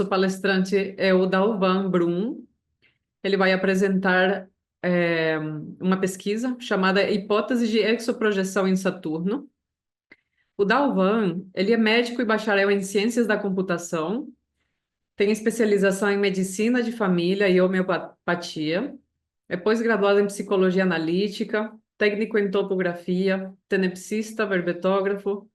palestrante é o Dalvan Brum. Ele vai apresentar uma pesquisa chamada Hipótese de Exoprojeção em Saturno. O Dalvan, ele é médico e bacharel em Ciências da Computação, tem especialização em Medicina de Família e Homeopatia, é pós-graduado em Psicologia Analítica, técnico em Topografia, tenepsista, verbetógrafo,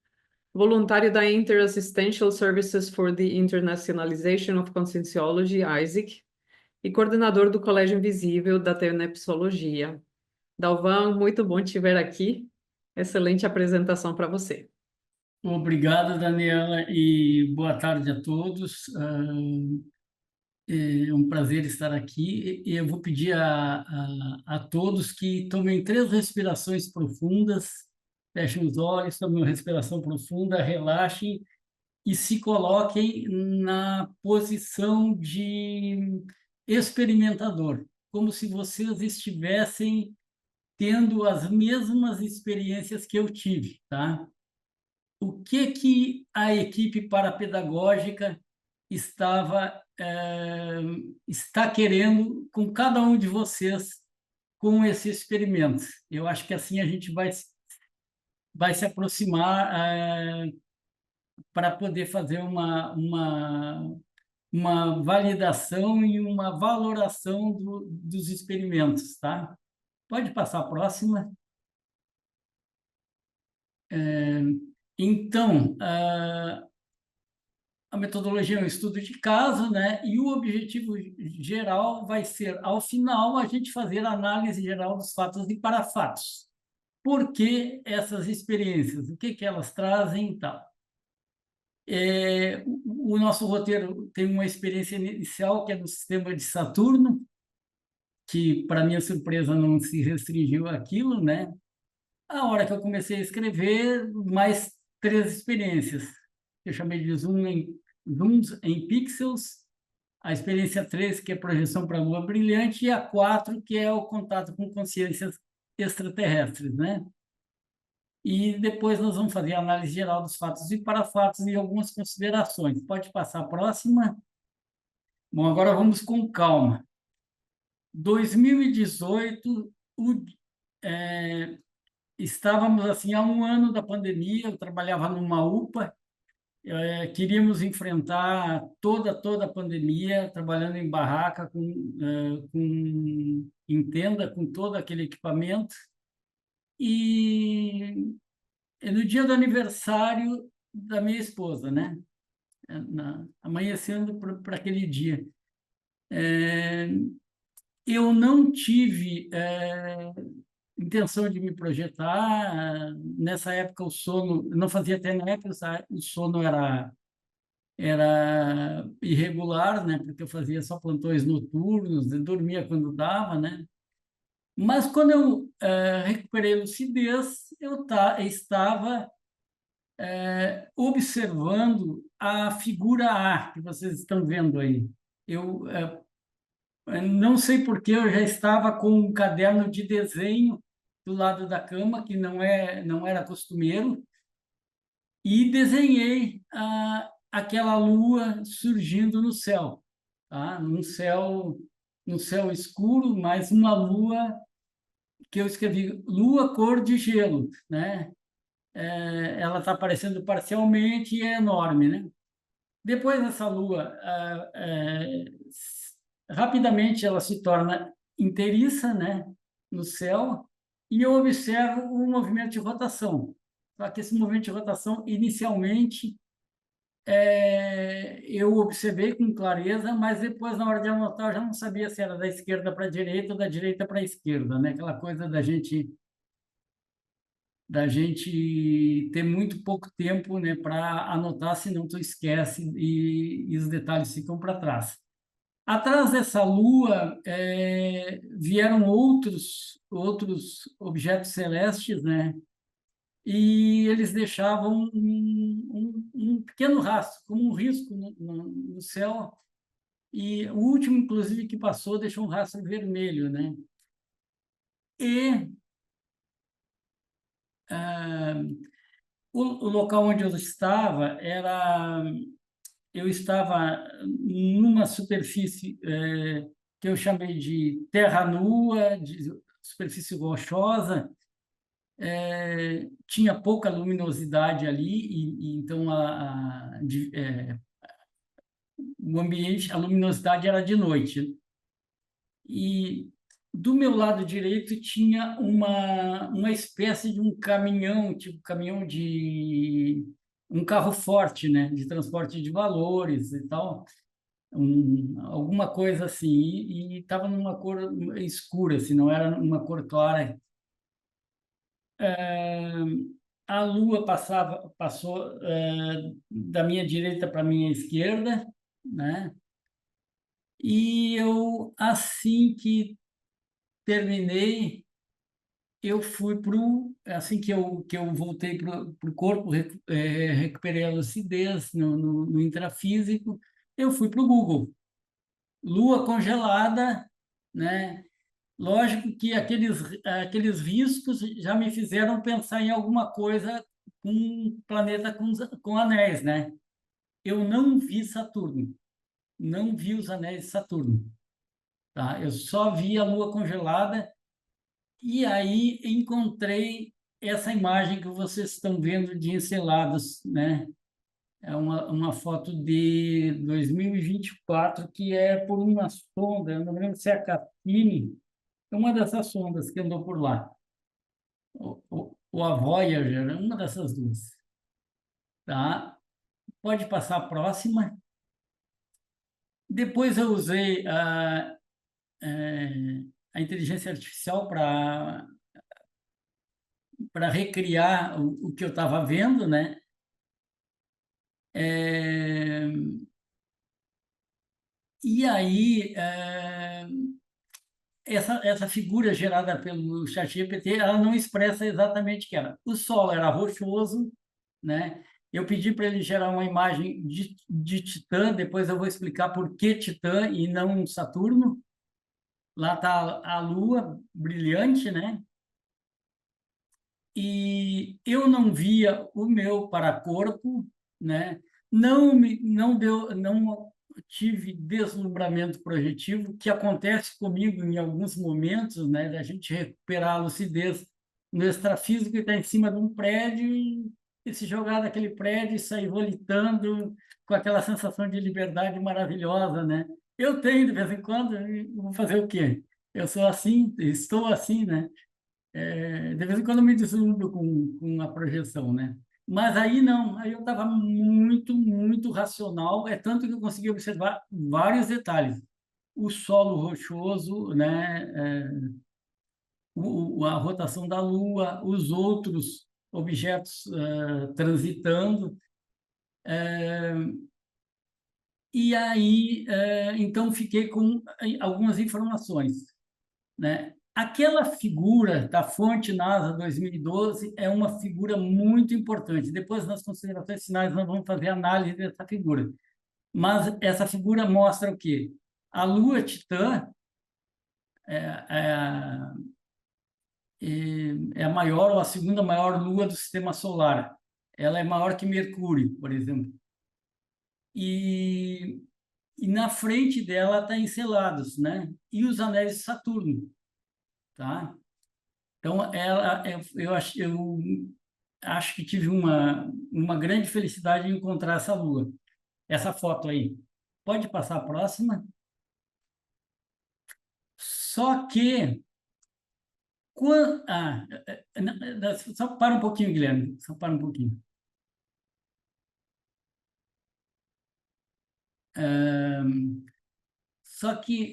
voluntário da Inter-Assistential Services for the Internationalization of Conscienciology, ISIC, e coordenador do Colégio Invisível da Tenepsologia. Dalvan, muito bom te ver aqui. Excelente apresentação para você. Obrigado, Daniela, e boa tarde a todos. É um prazer estar aqui. E eu vou pedir a todos que tomem 3 respirações profundas, fechem os olhos, tomem uma respiração profunda, relaxem e se coloquem na posição de experimentador, como se vocês estivessem tendo as mesmas experiências que eu tive, tá? O que a equipe parapedagógica está querendo com cada um de vocês com esse experimento. Eu acho que assim a gente vai se aproximar para poder fazer uma validação e uma valoração dos experimentos, tá? Pode passar a próxima. Então, a metodologia é um estudo de caso, né? E o objetivo geral vai ser, ao final, a gente fazer a análise geral dos fatos e parafatos. Por que essas experiências? O que elas trazem e tal? O nosso roteiro tem uma experiência inicial, que é no sistema de Saturno, que, para minha surpresa, não se restringiu àquilo, né? A hora que eu comecei a escrever, mais 3 experiências. Eu chamei de zooms em pixels, a experiência 3, que é projeção para a lua brilhante, e a 4, que é o contato com consciências extraterrestres, né? E depois nós vamos fazer a análise geral dos fatos e parafatos e algumas considerações. Pode passar a próxima. Bom, agora vamos com calma. 2018, estávamos assim há um ano da pandemia, eu trabalhava numa UPA, queríamos enfrentar toda a pandemia, trabalhando em barraca, em tenda, com todo aquele equipamento. E no dia do aniversário da minha esposa, né? Amanhecendo para aquele dia. Eu não tive intenção de me projetar. Nessa época, o sono, não fazia até na época, o sono era irregular, né? Porque eu fazia só plantões noturnos, e dormia quando dava, né? Mas quando eu recuperei a lucidez, estava observando a figura A, que vocês estão vendo aí. Eu não sei por que eu já estava com um caderno de desenho do lado da cama, que não era costumeiro, e desenhei aquela lua surgindo no céu, tá? Num céu escuro, mas uma lua que eu escrevi lua cor de gelo, né? Ela está aparecendo parcialmente e é enorme, né? Depois essa lua, rapidamente ela se torna inteiriça, né? No céu, e eu observo o movimento de rotação. Só que esse movimento de rotação, inicialmente, eu observei com clareza, mas depois, na hora de anotar, eu já não sabia se era da esquerda para a direita ou da direita para a esquerda, né? Aquela coisa da gente ter muito pouco tempo, né, para anotar, senão tu esquece e os detalhes ficam para trás. Atrás dessa lua vieram outros objetos celestes, né? E eles deixavam um pequeno rastro, como um risco no céu. E o último, inclusive, que passou, deixou um rastro vermelho, né? E o local onde eu estava eu estava numa superfície que eu chamei de terra nua, de superfície rochosa, tinha pouca luminosidade ali, então o ambiente, a luminosidade era de noite. E do meu lado direito tinha uma espécie de um caminhão, tipo caminhão de um carro forte, né, de transporte de valores e tal, alguma coisa assim, e estava numa cor escura, assim, não era uma cor clara. É, a lua passou da minha direita para a minha esquerda, né? E eu, assim que terminei, eu fui assim que eu voltei para o corpo, recuperei a lucidez no intrafísico, eu fui para o Google. Lua congelada, né? Lógico que aqueles riscos já me fizeram pensar em alguma coisa com um planeta com anéis, né? Eu não vi Saturno, não vi os anéis de Saturno, tá? Eu só vi a Lua congelada e aí encontrei essa imagem que vocês estão vendo de Encelados, né? É uma foto de 2024 que é por uma sonda, eu não lembro se é a Cassini, é uma dessas sondas que andou por lá, ou a Voyager, uma dessas duas, tá? Pode passar a próxima. Depois eu usei a inteligência artificial para recriar o que eu estava vendo, né? É, e aí, essa figura gerada pelo ChatGPT, ela não expressa exatamente o que era. O solo era rochoso, né? Eu pedi para ele gerar uma imagem de Titã, depois eu vou explicar por que Titã e não Saturno. Lá está a Lua brilhante, né? E eu não via o meu paracorpo, né? Não tive deslumbramento projetivo, que acontece comigo em alguns momentos, né? Da gente recuperar a lucidez no extrafísico e estar em cima de um prédio e se jogar daquele prédio e sair volitando com aquela sensação de liberdade maravilhosa, né? Eu tenho de vez em quando, e vou fazer o quê? Eu sou assim, estou assim, né? De vez em quando eu me deslumbro com a projeção, né? Mas aí não, aí eu estava muito, muito racional, é tanto que eu consegui observar vários detalhes. O solo rochoso, né? A rotação da Lua, os outros objetos transitando. E aí, então, fiquei com algumas informações, né? Aquela figura da fonte NASA 2012 é uma figura muito importante. Depois, nas considerações finais, nós vamos fazer análise dessa figura. Mas essa figura mostra o quê? A Lua Titã é, é a maior ou a segunda maior lua do Sistema Solar. Ela é maior que Mercúrio, por exemplo. E na frente dela está Encelados, né? E os anéis de Saturno, tá? Então, eu acho que tive uma grande felicidade em encontrar essa lua. Essa foto aí. Pode passar a próxima? Só que. Só para um pouquinho, Guilherme. Só para um pouquinho. Só que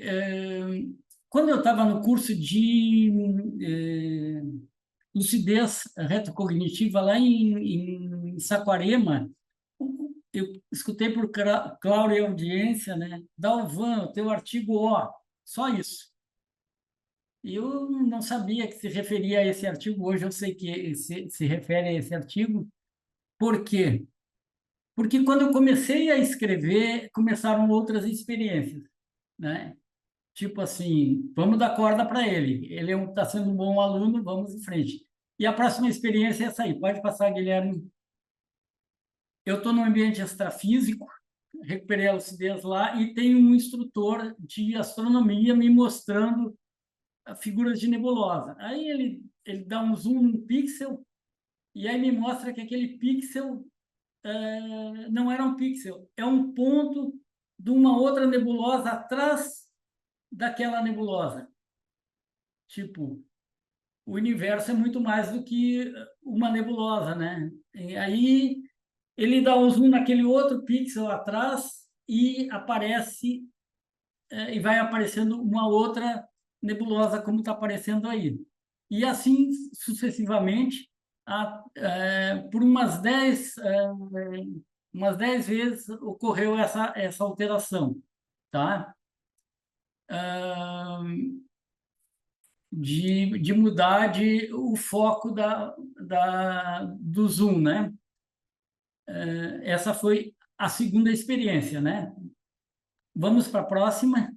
quando eu estava no curso de lucidez retrocognitiva lá em Saquarema, eu escutei por clara e audiência, né? Dalvan, o teu artigo ó, só isso. E eu não sabia que se referia a esse artigo, hoje eu sei que se refere a esse artigo. Por quê? Porque quando eu comecei a escrever, começaram outras experiências, né? Tipo assim, vamos dar corda para ele. Ele está sendo um bom aluno, vamos em frente. E a próxima experiência é essa aí. Pode passar, Guilherme. Eu estou num ambiente extrafísico, recuperei a lucidez lá e tem um instrutor de astronomia me mostrando figuras de nebulosa. Aí ele dá um zoom num pixel e aí me mostra que aquele pixel não era um pixel, é um ponto de uma outra nebulosa atrás daquela nebulosa. Tipo, o universo é muito mais do que uma nebulosa, né? E aí ele dá um zoom naquele outro pixel atrás e aparece e vai aparecendo uma outra nebulosa como está aparecendo aí. E assim sucessivamente, por umas 10 vezes ocorreu essa alteração, tá? Ah, de mudar o foco do zoom, né? Essa foi a segunda experiência, né? Vamos para a próxima.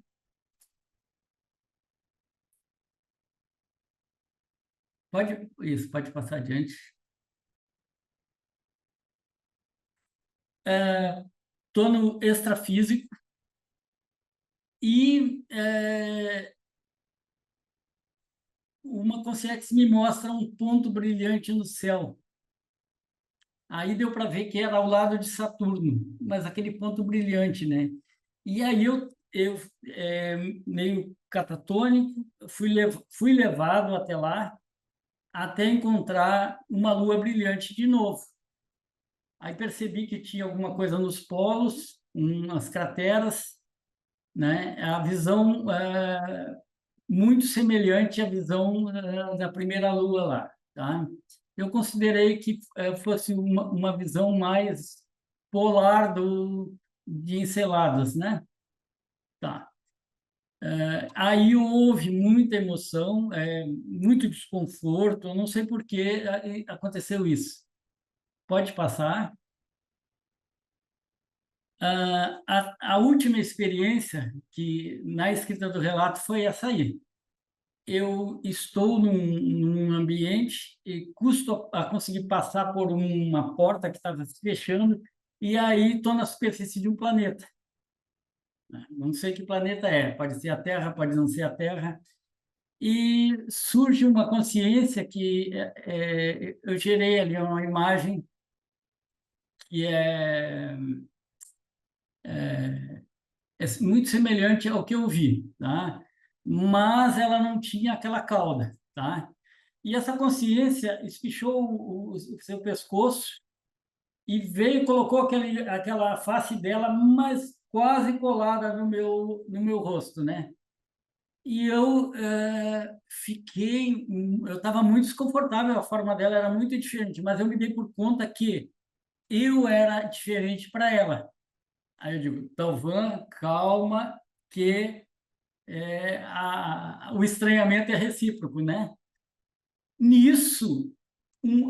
Pode passar adiante. Estou no extrafísico e uma consciência me mostra um ponto brilhante no céu. Aí deu para ver que era ao lado de Saturno, mas aquele ponto brilhante, né? E aí eu meio catatônico, fui levado até lá, até encontrar uma lua brilhante de novo. Aí percebi que tinha alguma coisa nos polos, umas crateras, né? A visão muito semelhante à visão da primeira lua lá, tá? Eu considerei que fosse uma visão mais polar de Enceladas, né? Tá. Aí houve muita emoção, muito desconforto, eu não sei por que aconteceu isso. Pode passar. A última experiência que na escrita do relato foi essa aí. Eu estou num ambiente e custo a conseguir passar por uma porta que estava se fechando e aí estou na superfície de um planeta. Não sei que planeta é, pode ser a Terra, pode não ser a Terra. E surge uma consciência que eu gerei ali uma imagem que é muito semelhante ao que eu vi, tá? Mas ela não tinha aquela cauda, tá? E essa consciência espichou o seu pescoço e veio, colocou aquela face dela, mas quase colada no meu rosto, né? E eu estava muito desconfortável, a forma dela era muito diferente, mas eu me dei por conta que eu era diferente para ela. Aí eu digo, Dalvan, calma, que o estranhamento é recíproco, né? Nisso,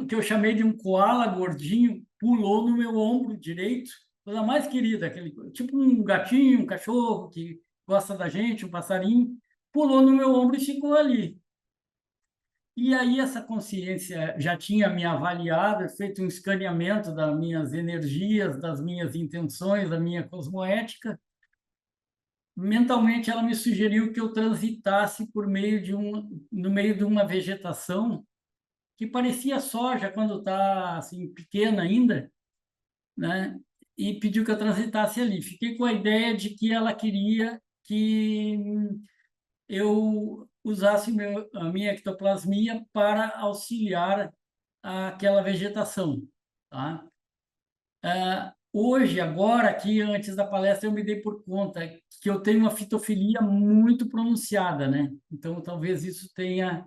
que eu chamei de um koala gordinho pulou no meu ombro direito, coisa mais querida, tipo um gatinho, um cachorro que gosta da gente, um passarinho, pulou no meu ombro e ficou ali. E aí essa consciência já tinha me avaliado, feito um escaneamento das minhas energias, das minhas intenções, da minha cosmoética. Mentalmente ela me sugeriu que eu transitasse no meio de uma vegetação que parecia soja quando está assim pequena ainda, né? E pediu que eu transitasse ali. Fiquei com a ideia de que ela queria que eu usasse a minha ectoplasmia para auxiliar aquela vegetação, tá? Hoje, agora, aqui, antes da palestra, eu me dei por conta que eu tenho uma fitofilia muito pronunciada, né? Então, talvez isso tenha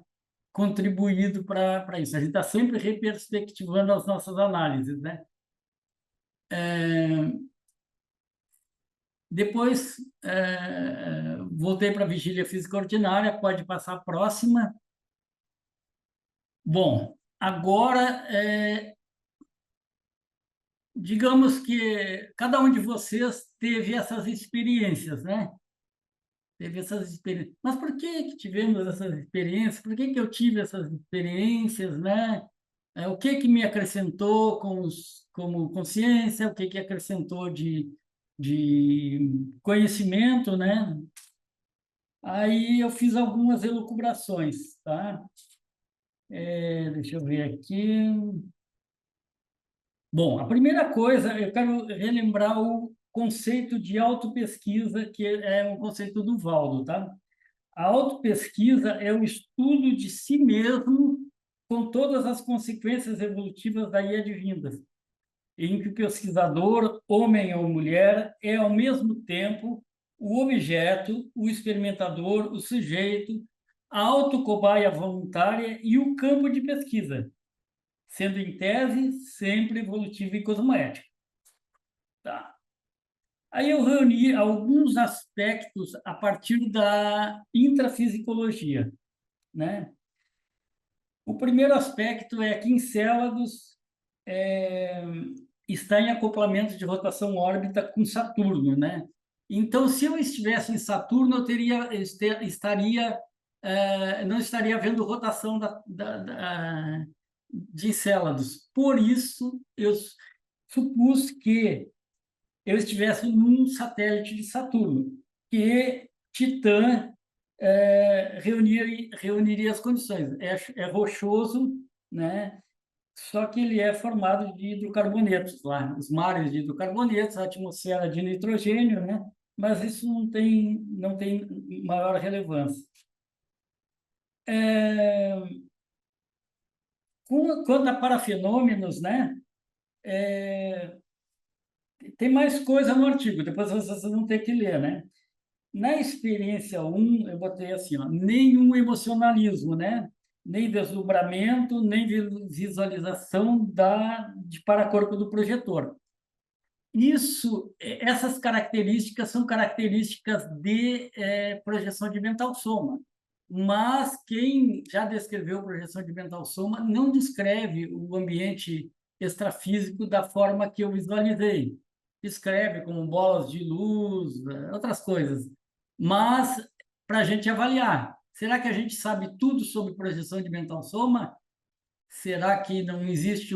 contribuído para isso. A gente está sempre reperspectivando as nossas análises, né? Depois, voltei para a vigília física ordinária, pode passar a próxima. Bom, agora, digamos que cada um de vocês teve essas experiências, né? Teve essas experiências. Mas por que tivemos essas experiências? Por que eu tive essas experiências, né? O que me acrescentou como consciência? O que acrescentou de conhecimento, né? Aí eu fiz algumas elucubrações, tá? Deixa eu ver aqui. Bom, a primeira coisa, eu quero relembrar o conceito de autopesquisa, que é um conceito do Valdo, tá? A autopesquisa é o estudo de si mesmo com todas as consequências evolutivas daí advindas, em que o pesquisador, homem ou mulher, é ao mesmo tempo o objeto, o experimentador, o sujeito, a autocobaia voluntária e o campo de pesquisa, sendo em tese sempre evolutivo e cosmoético. Tá. Aí eu reuni alguns aspectos a partir da intrafisicologia, né? O primeiro aspecto é que Encélados está em acoplamento de rotação órbita com Saturno, né? Então, se eu estivesse em Saturno, não estaria havendo rotação de Encélados. Por isso, eu supus que eu estivesse num satélite de Saturno, que Titã reuniria as condições. É rochoso, né? Só que ele é formado de hidrocarbonetos lá, os mares de hidrocarbonetos, a atmosfera de nitrogênio, né? Mas isso não tem maior relevância. Quanto a parafenômenos, né? Tem mais coisa no artigo, depois vocês vão ter que ler, né? Na experiência 1, eu botei assim, ó, nenhum emocionalismo, né? Nem desdobramento, nem visualização de paracorpo do projetor. Essas características são características de projeção de mental soma. Mas quem já descreveu projeção de mental soma não descreve o ambiente extrafísico da forma que eu visualizei. Descreve como bolas de luz, outras coisas. Mas, para a gente avaliar, será que a gente sabe tudo sobre projeção de mental soma? Será que não existe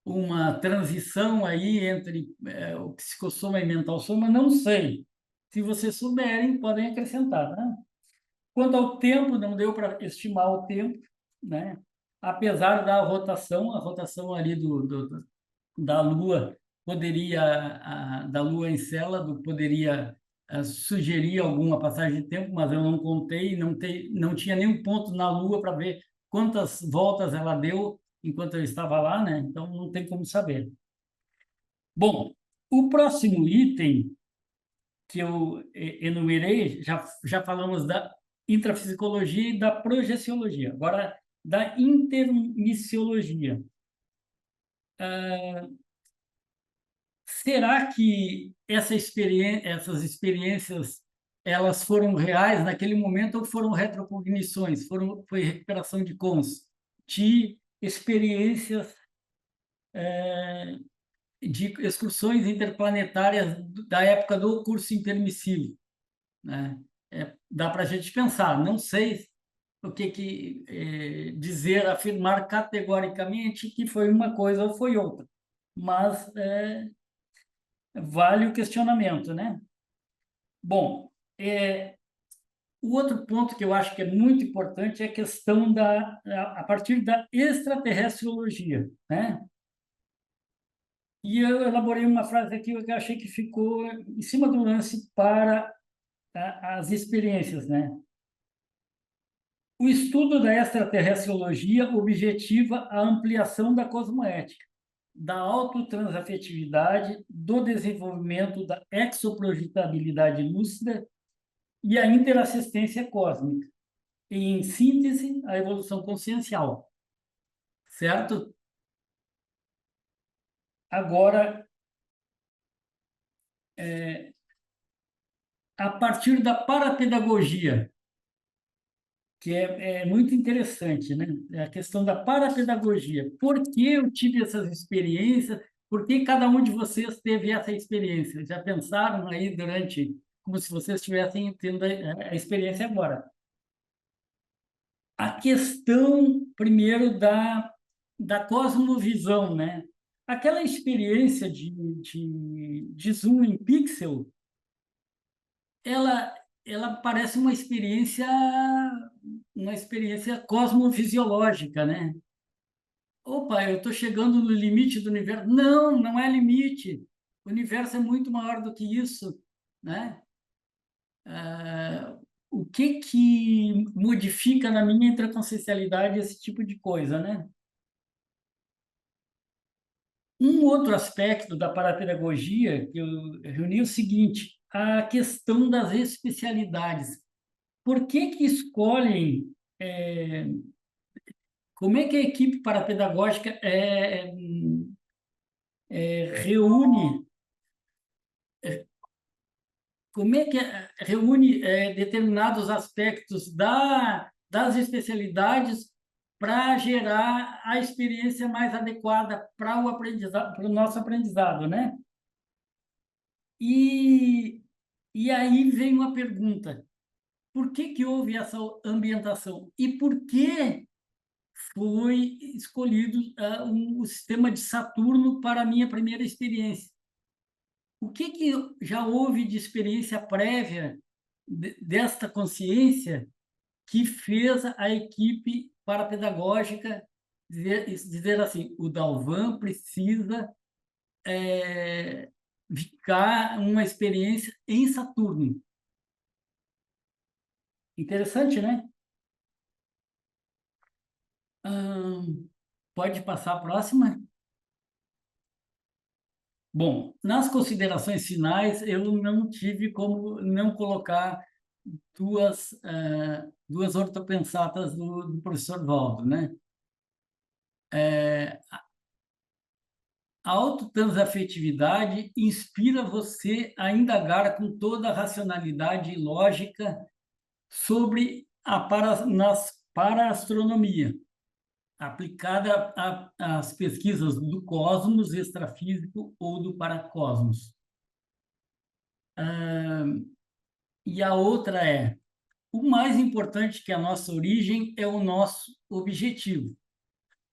uma transição aí entre o psicossoma e mental soma? Não sei. Se vocês souberem, podem acrescentar, né? Quanto ao tempo, não deu para estimar o tempo, né? Apesar da rotação, a rotação ali da Lua da Lua Encélado poderia sugerir alguma passagem de tempo, mas eu não contei, não tinha nenhum ponto na Lua para ver quantas voltas ela deu enquanto eu estava lá, né? Então não tem como saber. Bom, o próximo item que eu enumerei, já falamos da intrafisicologia e da projeciologia. Agora, da intermissiologia. Será que essas experiências elas foram reais naquele momento ou foram retrocognições? Foi recuperação de cons, de experiências de excursões interplanetárias da época do curso intermissivo, né? Dá para a gente pensar. Não sei o que dizer, afirmar categoricamente que foi uma coisa ou foi outra, mas vale o questionamento, né? Bom, o outro ponto que eu acho que é muito importante é a questão a partir da extraterrestriologia, né? E eu elaborei uma frase aqui que eu achei que ficou em cima do lance para as experiências, né? O estudo da extraterrestriologia objetiva a ampliação da cosmoética, da autotransafetividade, do desenvolvimento da exoprojetabilidade lúcida e a interassistência cósmica. E, em síntese, a evolução consciencial. Certo? Agora, a partir da parapedagogia, que é muito interessante, né? A questão da parapedagogia. Por que eu tive essas experiências? Por que cada um de vocês teve essa experiência? Já pensaram aí como se vocês estivessem tendo a experiência agora? A questão, primeiro, da cosmovisão, né? aquela experiência de zoom em pixel, ela, ela parece uma experiência cosmofisiológica, né? Opa, eu estou chegando no limite do universo. Não, não é limite. O universo é muito maior do que isso, né? O que que modifica na minha intraconsciencialidade esse tipo de coisa, né? Um outro aspecto da parapedagogia que eu reuni é o seguinte, a questão das especialidades. Por que que escolhem, como é que a equipe parapedagógica reúne, como é que reúne determinados aspectos das especialidades para gerar a experiência mais adequada para o aprendizado, para o nosso aprendizado, né? E, e aí vem uma pergunta: por que que houve essa ambientação? E por que foi escolhido o sistema de Saturno para a minha primeira experiência? O que que já houve de experiência prévia desta consciência que fez a equipe parapedagógica dizer assim, o Dalvan precisa ficar uma experiência em Saturno? Interessante, né? Pode passar a próxima? Bom, nas considerações finais, eu não tive como não colocar duas ortopensatas do professor Valdo, né? A autotransafetividade inspira você a indagar com toda a racionalidade e lógica sobre nas paraastronomia, aplicada às pesquisas do cosmos extrafísico ou do paracosmos. E a outra é: o mais importante que a nossa origem é o nosso objetivo.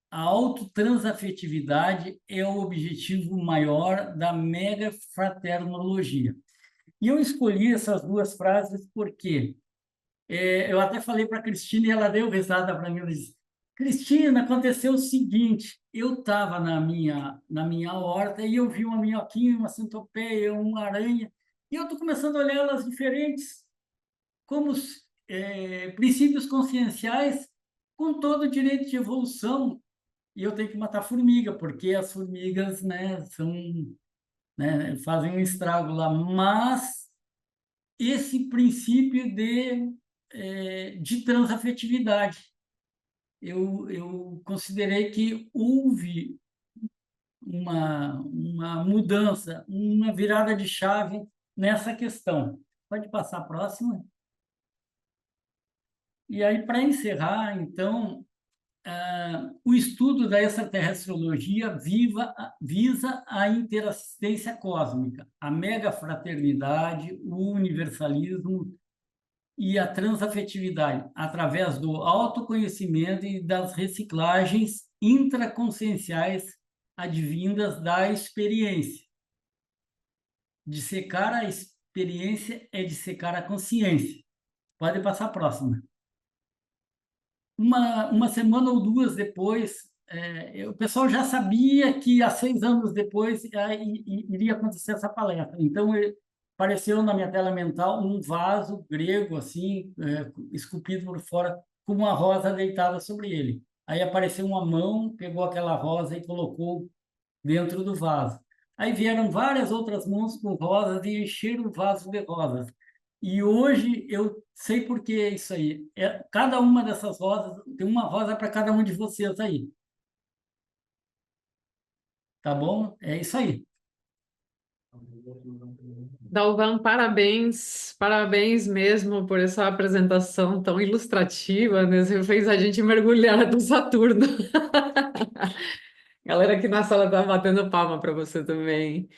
A autotransafetividade é o objetivo maior da mega fraternologia. E eu escolhi essas duas frases porque eu até falei para a Cristina e ela deu risada para mim. Ela disse: Cristina, aconteceu o seguinte, eu estava na minha horta e eu vi uma minhoquinha, uma centopeia, uma aranha, e eu estou começando a olhar elas diferentes, como princípios conscienciais com todo o direito de evolução. E eu tenho que matar formiga, porque as formigas, né, fazem um estrago lá. Mas esse princípio de transafetividade, eu considerei que houve uma mudança, uma virada de chave nessa questão. Pode passar a próxima? E aí, para encerrar, então, o estudo da extraterrestriologia visa a interassistência cósmica, a megafraternidade, o universalismo e a transafetividade, através do autoconhecimento e das reciclagens intraconscienciais advindas da experiência. Dissecar a experiência é dissecar a consciência. Pode passar a próxima. Uma semana ou duas depois, o pessoal já sabia que há 6 anos depois iria acontecer essa palestra. Então, apareceu na minha tela mental um vaso grego, assim, esculpido por fora, com uma rosa deitada sobre ele. Aí apareceu uma mão, pegou aquela rosa e colocou dentro do vaso. Aí vieram várias outras mãos com rosas e encheram o vaso de rosas. E hoje eu sei por que é isso aí. Cada uma dessas rosas, tem uma rosa para cada um de vocês aí. Tá bom? É isso aí. Dalvan, parabéns, parabéns mesmo por essa apresentação tão ilustrativa, né? Você fez a gente mergulhar do Saturno. Galera aqui na sala tá batendo palma para você também.